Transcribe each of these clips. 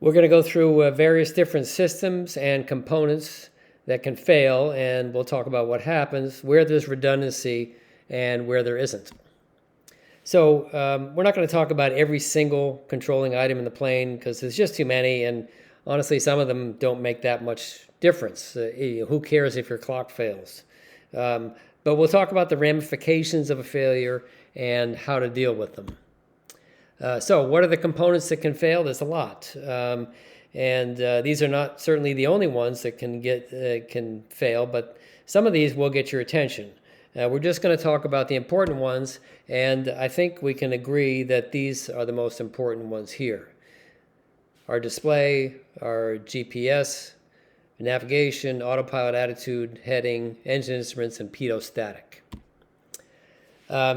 We're going to go through various different systems and components that can fail, and we'll talk about what happens, where there's redundancy, and where there isn't. So we're not going to talk about every single controlling item in the plane because there's just too many, and honestly, some of them don't make that much difference. Who cares if your clock fails? But we'll talk about the ramifications of a failure and how to deal with them. So what are the components that can fail? There's a lot. These are not certainly the only ones that can fail, but some of these will get your attention. We're just going to talk about the important ones, and I think we can agree that these are the most important ones here. Our display, our GPS, navigation, autopilot attitude, heading, engine instruments, and pedostatic.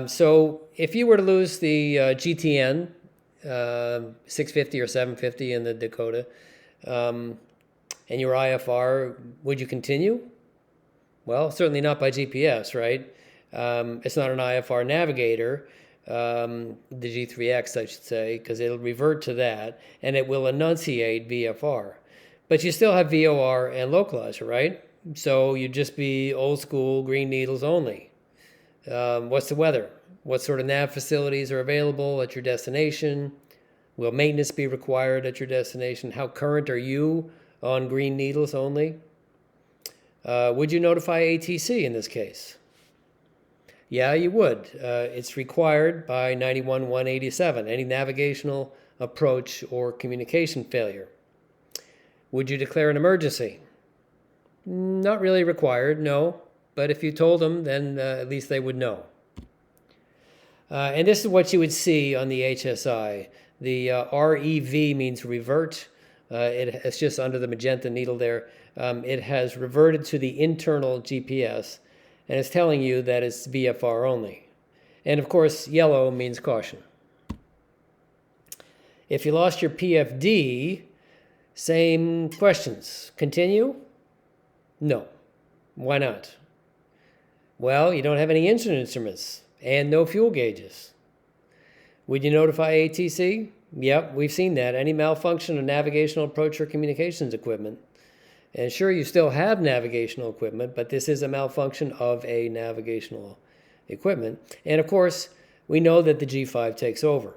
So if you were to lose the GTN 650 or 750 in the Dakota and your IFR, would you continue? Well, certainly not by GPS, right? It's not an IFR Navigator, the G3X, I should say, because it'll revert to that, and it will enunciate VFR. But you still have VOR and localizer, right? So you'd just be old school green needles only. What's the weather? What sort of nav facilities are available at your destination? Will maintenance be required at your destination? How current are you on green needles only? Would you notify ATC in this case? Yeah, you would. It's required by 91-187, any navigational approach or communication failure. Would you declare an emergency? Not really required, no. But if you told them, then at least they would know. And this is what you would see on the HSI. The REV means revert. It's just under the magenta needle there. It has reverted to the internal GPS, and it's telling you that it's VFR only. And of course, yellow means caution. If you lost your PFD, same questions. Continue? No. Why not? Well, you don't have any engine instruments and no fuel gauges. Would you notify ATC? Yep, we've seen that. Any malfunction of navigational approach or communications equipment. And sure, you still have navigational equipment, but this is a malfunction of a navigational equipment. And of course, we know that the G5 takes over.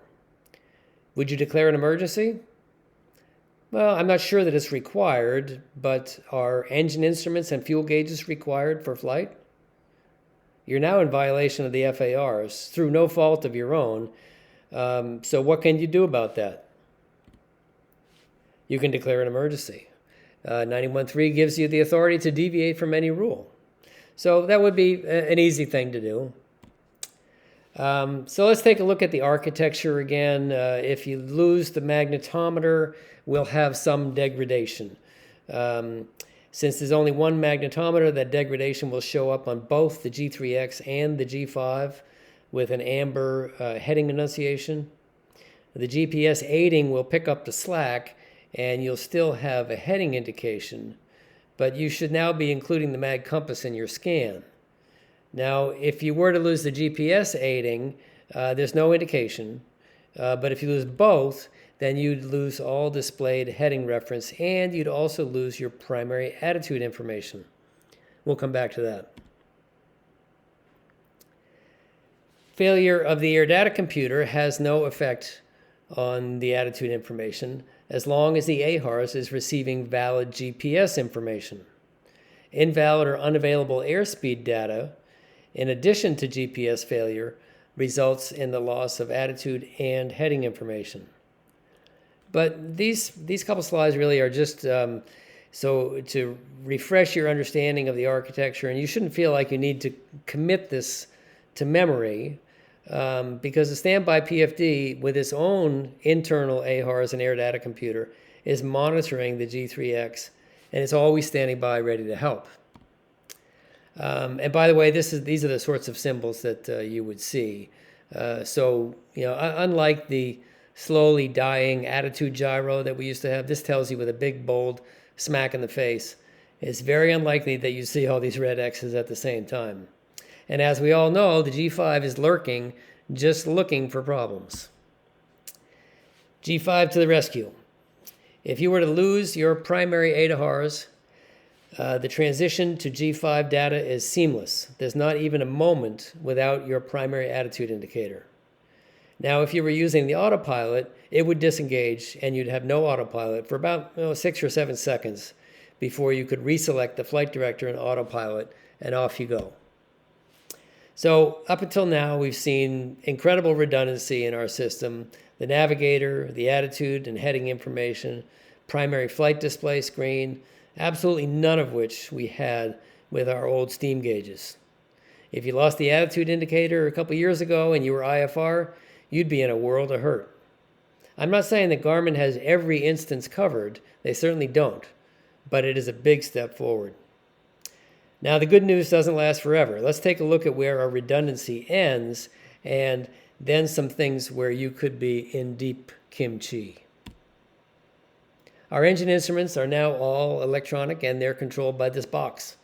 Would you declare an emergency? Well, I'm not sure that it's required, but are engine instruments and fuel gauges required for flight? You're now in violation of the FARs through no fault of your own. So what can you do about that? You can declare an emergency. 91.3 gives you the authority to deviate from any rule. So that would be an easy thing to do. So let's take a look at the architecture again. If you lose the magnetometer, we'll have some degradation. Since there's only one magnetometer, that degradation will show up on both the G3X and the G5 with an amber heading enunciation. The GPS aiding will pick up the slack, and you'll still have a heading indication, but you should now be including the mag compass in your scan. Now, if you were to lose the GPS aiding, there's no indication, but if you lose both, then you'd lose all displayed heading reference, and you'd also lose your primary attitude information. We'll come back to that. Failure of the air data computer has no effect on the attitude information as long as the AHRS is receiving valid GPS information. Invalid or unavailable airspeed data, in addition to GPS failure, results in the loss of attitude and heading information. But these couple slides really are just so to refresh your understanding of the architecture, and you shouldn't feel like you need to commit this to memory because the standby PFD with its own internal AHRS and air data computer is monitoring the G3X, and it's always standing by ready to help. And by the way, these are the sorts of symbols that you would see. So, unlike the slowly dying attitude gyro that we used to have, this tells you with a big, bold smack in the face. It's very unlikely that you see all these red X's at the same time. And as we all know, the G5 is lurking, just looking for problems. G5 to the rescue. If you were to lose your primary ADAHRS, the transition to G5 data is seamless. There's not even a moment without your primary attitude indicator. Now, if you were using the autopilot, it would disengage and you'd have no autopilot for about 6 or 7 seconds before you could reselect the flight director and autopilot, and off you go. So up until now, we've seen incredible redundancy in our system. The navigator, the attitude and heading information, primary flight display screen, absolutely none of which we had with our old steam gauges. If you lost the attitude indicator a couple years ago and you were IFR, you'd be in a world of hurt. I'm not saying that Garmin has every instance covered. They certainly don't, but it is a big step forward. Now, the good news doesn't last forever. Let's take a look at where our redundancy ends and then some things where you could be in deep kimchi. Our engine instruments are now all electronic and they're controlled by this box.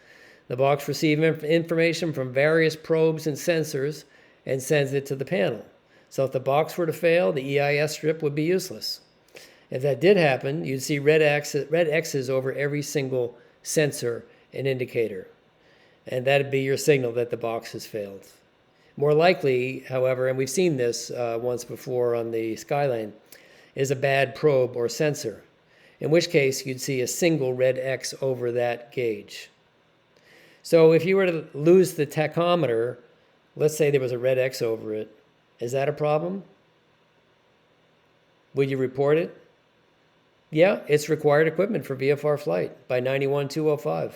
The box receives information from various probes and sensors and sends it to the panel. So if the box were to fail, the EIS strip would be useless. If that did happen, you'd see red X's over every single sensor and indicator. And that'd be your signal that the box has failed. More likely, however, and we've seen this once before on the Skylane, is a bad probe or sensor, in which case you'd see a single red X over that gauge. So if you were to lose the tachometer, let's say there was a red X over it, is that a problem? Would you report it? Yeah, it's required equipment for VFR flight by 91-205.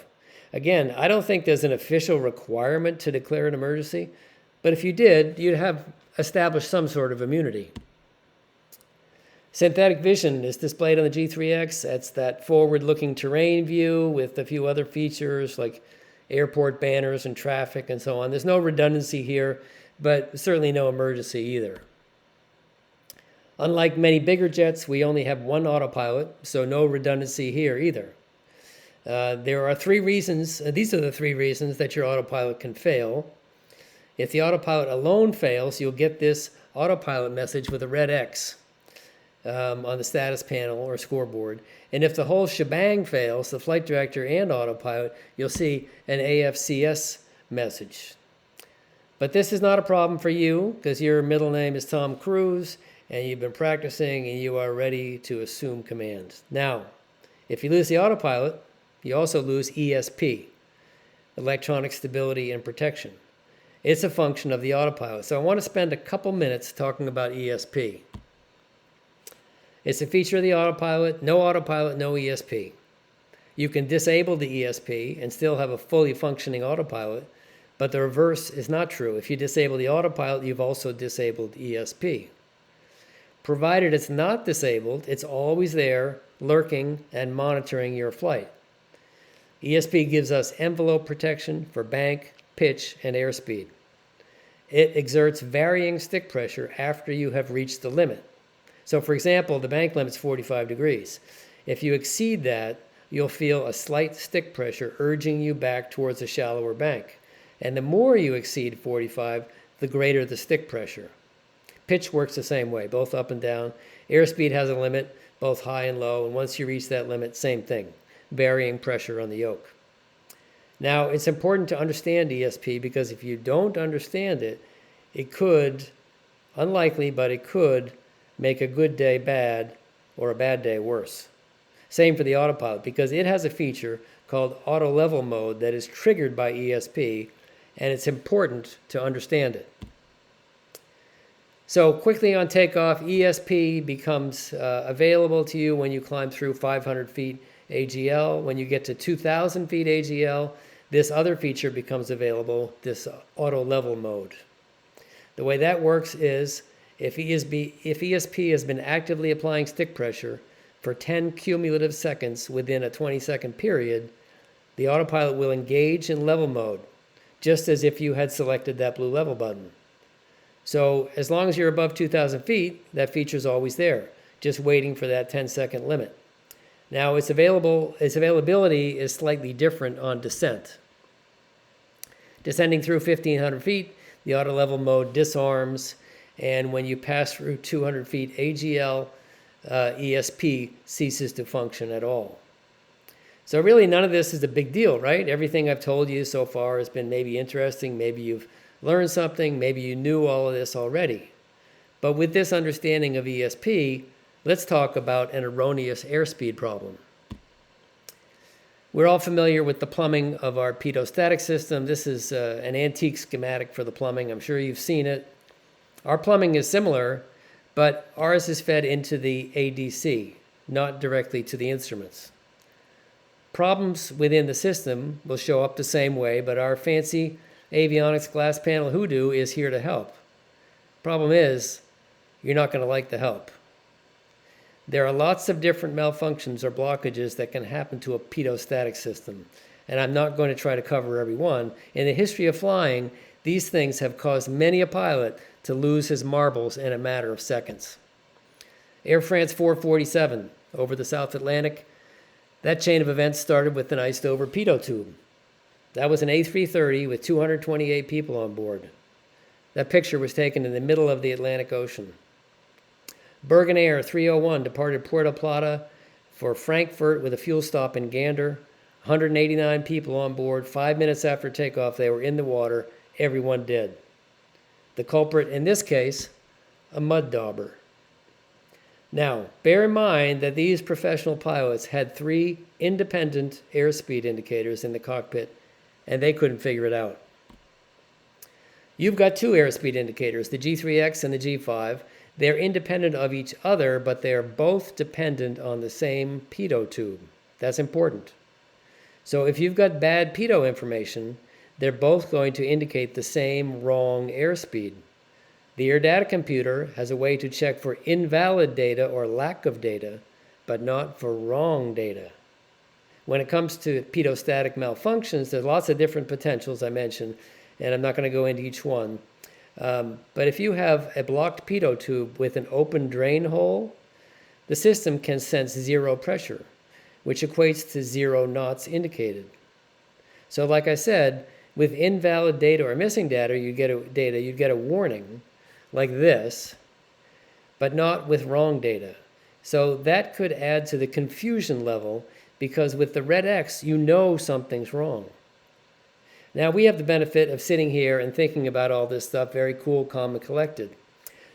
Again, I don't think there's an official requirement to declare an emergency, but if you did, you'd have established some sort of immunity. Synthetic vision is displayed on the G3X. That's that forward-looking terrain view with a few other features like airport banners and traffic and so on. There's no redundancy here, but certainly no emergency either. Unlike many bigger jets, we only have one autopilot, so no redundancy here either. There are 3 reasons, these are the 3 reasons that your autopilot can fail. If the autopilot alone fails, you'll get this autopilot message with a red X on the status panel or scoreboard. And if the whole shebang fails, the flight director and autopilot, you'll see an AFCS message. But this is not a problem for you because your middle name is Tom Cruise and you've been practicing and you are ready to assume command. Now, if you lose the autopilot, you also lose ESP, electronic stability and protection. It's a function of the autopilot. So I want to spend a couple minutes talking about ESP. It's a feature of the autopilot, no ESP. You can disable the ESP and still have a fully functioning autopilot, but the reverse is not true. If you disable the autopilot, you've also disabled ESP. Provided it's not disabled, it's always there, lurking and monitoring your flight. ESP gives us envelope protection for bank, pitch, and airspeed. It exerts varying stick pressure after you have reached the limit. So for example, the bank limit's 45 degrees. If you exceed that, you'll feel a slight stick pressure urging you back towards a shallower bank. And the more you exceed 45, the greater the stick pressure. Pitch works the same way, both up and down. Airspeed has a limit, both high and low, and once you reach that limit, same thing, varying pressure on the yoke. Now, it's important to understand ESP because if you don't understand it, it could, unlikely, but it could make a good day bad or a bad day worse. Same for the autopilot because it has a feature called auto level mode that is triggered by ESP, and it's important to understand it. So quickly on takeoff, ESP becomes available to you when you climb through 500 feet AGL. When you get to 2,000 feet AGL, this other feature becomes available, this auto level mode. The way that works is if ESP has been actively applying stick pressure for 10 cumulative seconds within a 20-second period, the autopilot will engage in level mode, just as if you had selected that blue level button. So as long as you're above 2,000 feet, that feature is always there, just waiting for that 10-second limit. Now its availability is slightly different on descent. Descending through 1,500 feet, the auto level mode disarms, and when you pass through 200 feet AGL, ESP ceases to function at all. So really none of this is a big deal, right? Everything I've told you so far has been maybe interesting, maybe you've learned something, maybe you knew all of this already. But with this understanding of ESP, let's talk about an erroneous airspeed problem. We're all familiar with the plumbing of our pedostatic system. This is an antique schematic for the plumbing. I'm sure you've seen it. Our plumbing is similar, but ours is fed into the ADC, not directly to the instruments. Problems within the system will show up the same way, but our fancy avionics glass panel hoodoo is here to help. Problem is, you're not going to like the help. There are lots of different malfunctions or blockages that can happen to a pedostatic system, and I'm not going to try to cover every one. In the history of flying, these things have caused many a pilot to lose his marbles in a matter of seconds. Air France 447 over the South Atlantic, that chain of events started with an iced-over pitot tube. That was an A330 with 228 people on board. That picture was taken in the middle of the Atlantic Ocean. Bergen Air 301 departed Puerto Plata for Frankfurt with a fuel stop in Gander. 189 people on board. 5 minutes after takeoff, they were in the water. Everyone dead. The culprit in this case, a mud dauber. Now, bear in mind that these professional pilots had 3 independent airspeed indicators in the cockpit, and they couldn't figure it out. You've got 2 airspeed indicators, the G3X and the G5. They're independent of each other, but they're both dependent on the same pitot tube. That's important. So if you've got bad pitot information, they're both going to indicate the same wrong airspeed. The air data computer has a way to check for invalid data or lack of data, but not for wrong data. When it comes to pedostatic malfunctions, there's lots of different potentials I mentioned, and I'm not going to go into each one. But if you have a blocked pitot tube with an open drain hole, the system can sense 0 pressure, which equates to 0 knots indicated. So like I said, with invalid data or missing data, you get a warning like this, but not with wrong data. So that could add to the confusion level, because with the red X, you know something's wrong. Now, we have the benefit of sitting here and thinking about all this stuff, very cool, calm, and collected.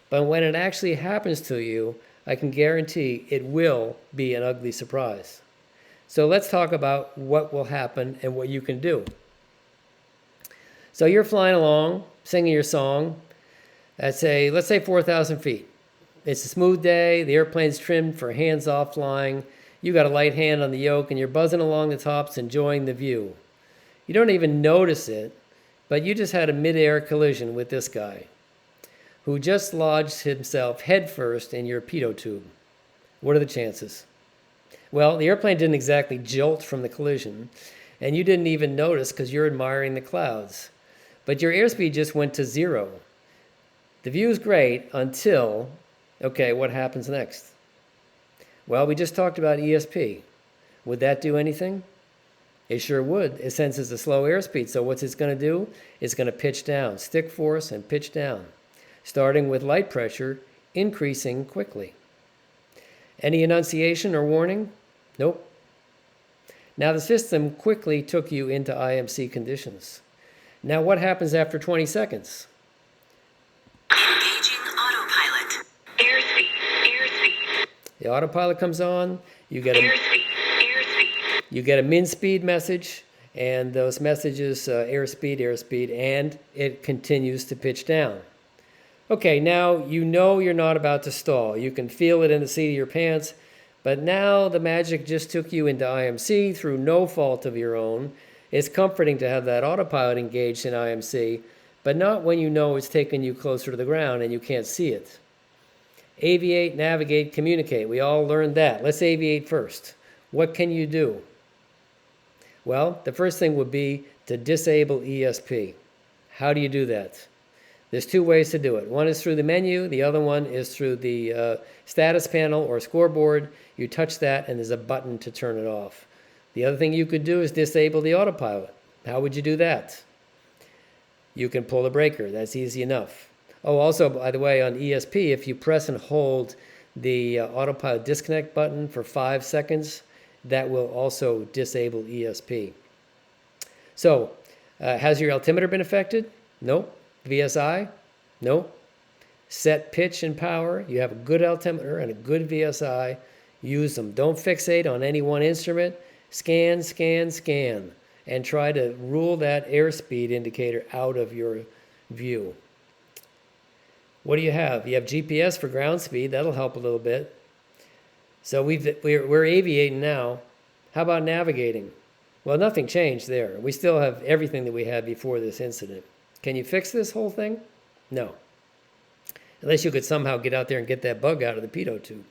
But when it actually happens to you, I can guarantee it will be an ugly surprise. So let's talk about what will happen and what you can do. So you're flying along, singing your song at, let's say 4,000 feet. It's a smooth day, the airplane's trimmed for hands-off flying, you got a light hand on the yoke, and you're buzzing along the tops, enjoying the view. You don't even notice it, but you just had a mid-air collision with this guy who just lodged himself headfirst in your pitot tube. What are the chances? Well, the airplane didn't exactly jolt from the collision, and you didn't even notice because you're admiring the clouds. But your airspeed just went to 0. The view's great until, okay, what happens next? Well, we just talked about ESP. Would that do anything? It sure would. It senses a slow airspeed, so what's it going to do? It's going to pitch down, stick force and pitch down, starting with light pressure, increasing quickly. Any enunciation or warning? Nope. Now the system quickly took you into IMC conditions. Now what happens after 20 seconds? Engaging autopilot. Airspeed. The autopilot comes on, you get a min speed message, and those messages, airspeed, and it continues to pitch down. Okay, now you know you're not about to stall. You can feel it in the seat of your pants, but now the magic just took you into IMC through no fault of your own. It's comforting to have that autopilot engaged in IMC, but not when you know it's taking you closer to the ground and you can't see it. Aviate, navigate, communicate. We all learned that. Let's aviate first. What can you do? Well, the first thing would be to disable ESP. How do you do that? There's 2 ways to do it. One is through the menu. The other one is through the status panel or scoreboard. You touch that and there's a button to turn it off. The other thing you could do is disable the autopilot. How would you do that? You can pull the breaker. That's easy enough. Oh, also, by the way, on ESP, if you press and hold the autopilot disconnect button for 5 seconds. That will also disable ESP. So, has your altimeter been affected? Nope. VSI? Nope. Set pitch and power. You have a good altimeter and a good VSI. Use them. Don't fixate on any one instrument. Scan, scan, scan. And try to rule that airspeed indicator out of your view. What do you have? You have GPS for ground speed. That'll help a little bit. So we're aviating now. How about navigating? Well, nothing changed there. We still have everything that we had before this incident. Can you fix this whole thing? No. Unless you could somehow get out there and get that bug out of the pitot tube.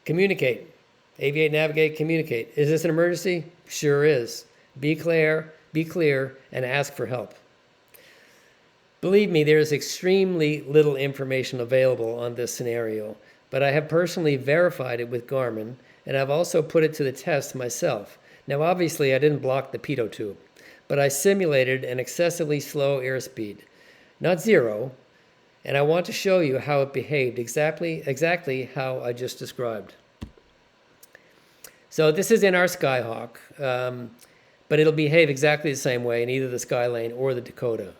Communicate. Aviate, navigate, communicate. Is this an emergency? Sure is. Be clear, and ask for help. Believe me, there is extremely little information available on this scenario, but I have personally verified it with Garmin, and I've also put it to the test myself. Now, obviously, I didn't block the pitot tube, but I simulated an excessively slow airspeed, not zero, and I want to show you how it behaved exactly how I just described. So this is in our Skyhawk, but it'll behave exactly the same way in either the Skylane or the Dakota.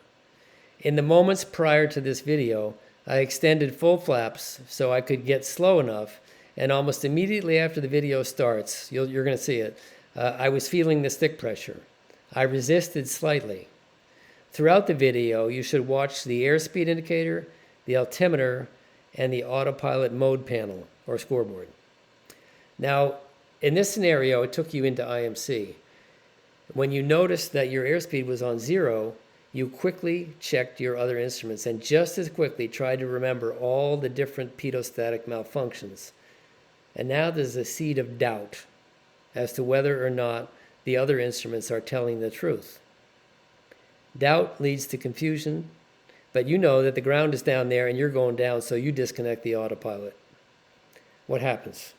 In the moments prior to this video, I extended full flaps so I could get slow enough, and almost immediately after the video starts, you're going to see it, I was feeling the stick pressure. I resisted slightly. Throughout the video, you should watch the airspeed indicator, the altimeter, and the autopilot mode panel or scoreboard. Now, in this scenario, it took you into IMC. When you noticed that your airspeed was on 0, you quickly checked your other instruments and just as quickly tried to remember all the different pitot-static malfunctions. And now there's a seed of doubt as to whether or not the other instruments are telling the truth. Doubt leads to confusion, but you know that the ground is down there and you're going down, so you disconnect the autopilot. What happens?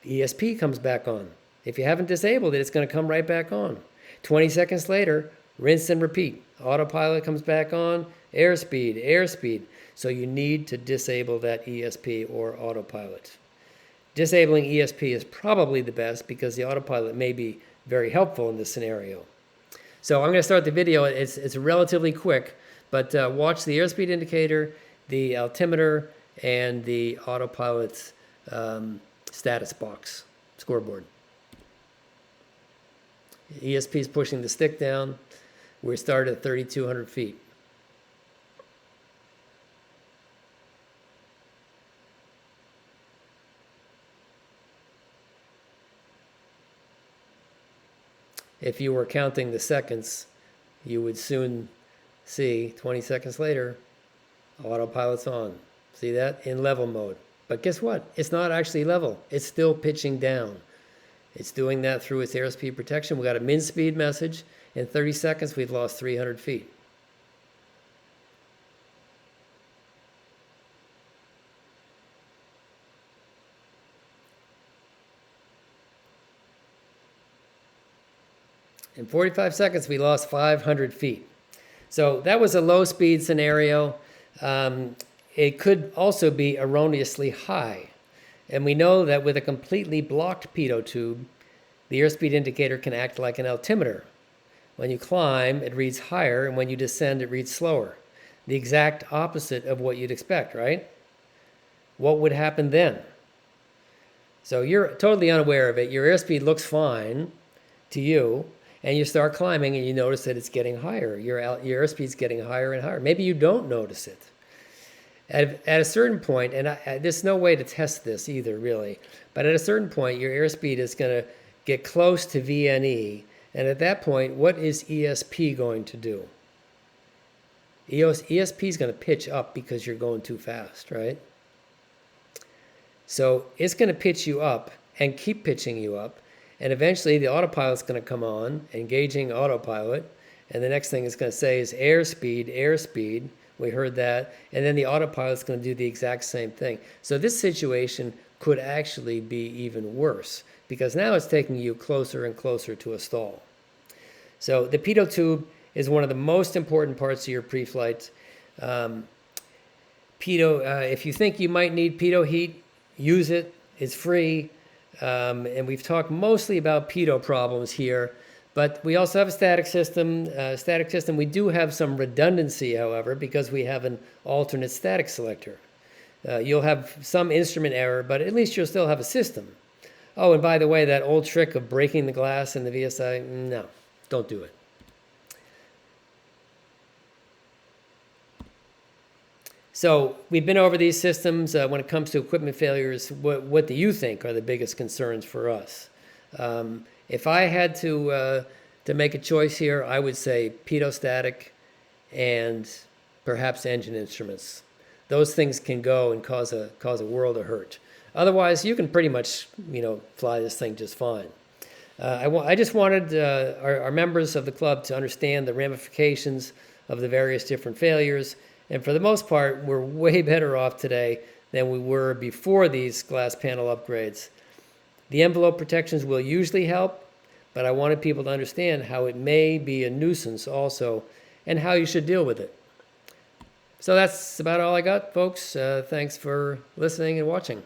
ESP comes back on. If you haven't disabled it, it's going to come right back on. 20 seconds later, rinse and repeat. Autopilot comes back on, airspeed, airspeed. So you need to disable that ESP or autopilot. Disabling ESP is probably the best because the autopilot may be very helpful in this scenario. So I'm going to start the video. It's relatively quick, but watch the airspeed indicator, the altimeter, and the autopilot's status box, scoreboard. ESP is pushing the stick down. We started at 3,200 feet. If you were counting the seconds, you would soon see 20 seconds later, autopilot's on. See that? In level mode. But guess what? It's not actually level. It's still pitching down. It's doing that through its airspeed protection. We got a min speed message. In 30 seconds, we've lost 300 feet. In 45 seconds, we lost 500 feet. So that was a low speed scenario. It could also be erroneously high. And we know that with a completely blocked pitot tube, the airspeed indicator can act like an altimeter. When you climb, it reads higher, and when you descend, it reads slower. The exact opposite of what you'd expect, right? What would happen then? So you're totally unaware of it. Your airspeed looks fine to you, and you start climbing, and you notice that it's getting higher. Your airspeed's getting higher and higher. Maybe you don't notice it. At a certain point, and there's no way to test this either, really, but at a certain point, your airspeed is going to get close to VNE, and at that point, what is ESP going to do? ESP is going to pitch up because you're going too fast, right? So it's going to pitch you up and keep pitching you up, and eventually the autopilot's going to come on, engaging autopilot, and the next thing it's going to say is airspeed, airspeed. We heard that. And then the autopilot's going to do the exact same thing. So this situation could actually be even worse because now it's taking you closer and closer to a stall. So the pitot tube is one of the most important parts of your pre-flight. pitot, if you think you might need pitot heat, use it. It's free. And we've talked mostly about pitot problems here, but we also have a static system. We do have some redundancy, however, because we have an alternate static selector. You'll have some instrument error, but at least you'll still have a system. Oh, and by the way, that old trick of breaking the glass in the VSI, no, don't do it. So we've been over these systems. When it comes to equipment failures, what do you think are the biggest concerns for us? If I had to make a choice here, I would say pitot-static and perhaps engine instruments. Those things can go and cause a world of hurt. Otherwise, you can pretty much fly this thing just fine. I just wanted our members of the club to understand the ramifications of the various different failures. And for the most part, we're way better off today than we were before these glass panel upgrades. The envelope protections will usually help, but I wanted people to understand how it may be a nuisance also and how you should deal with it. So that's about all I got, folks. Thanks for listening and watching.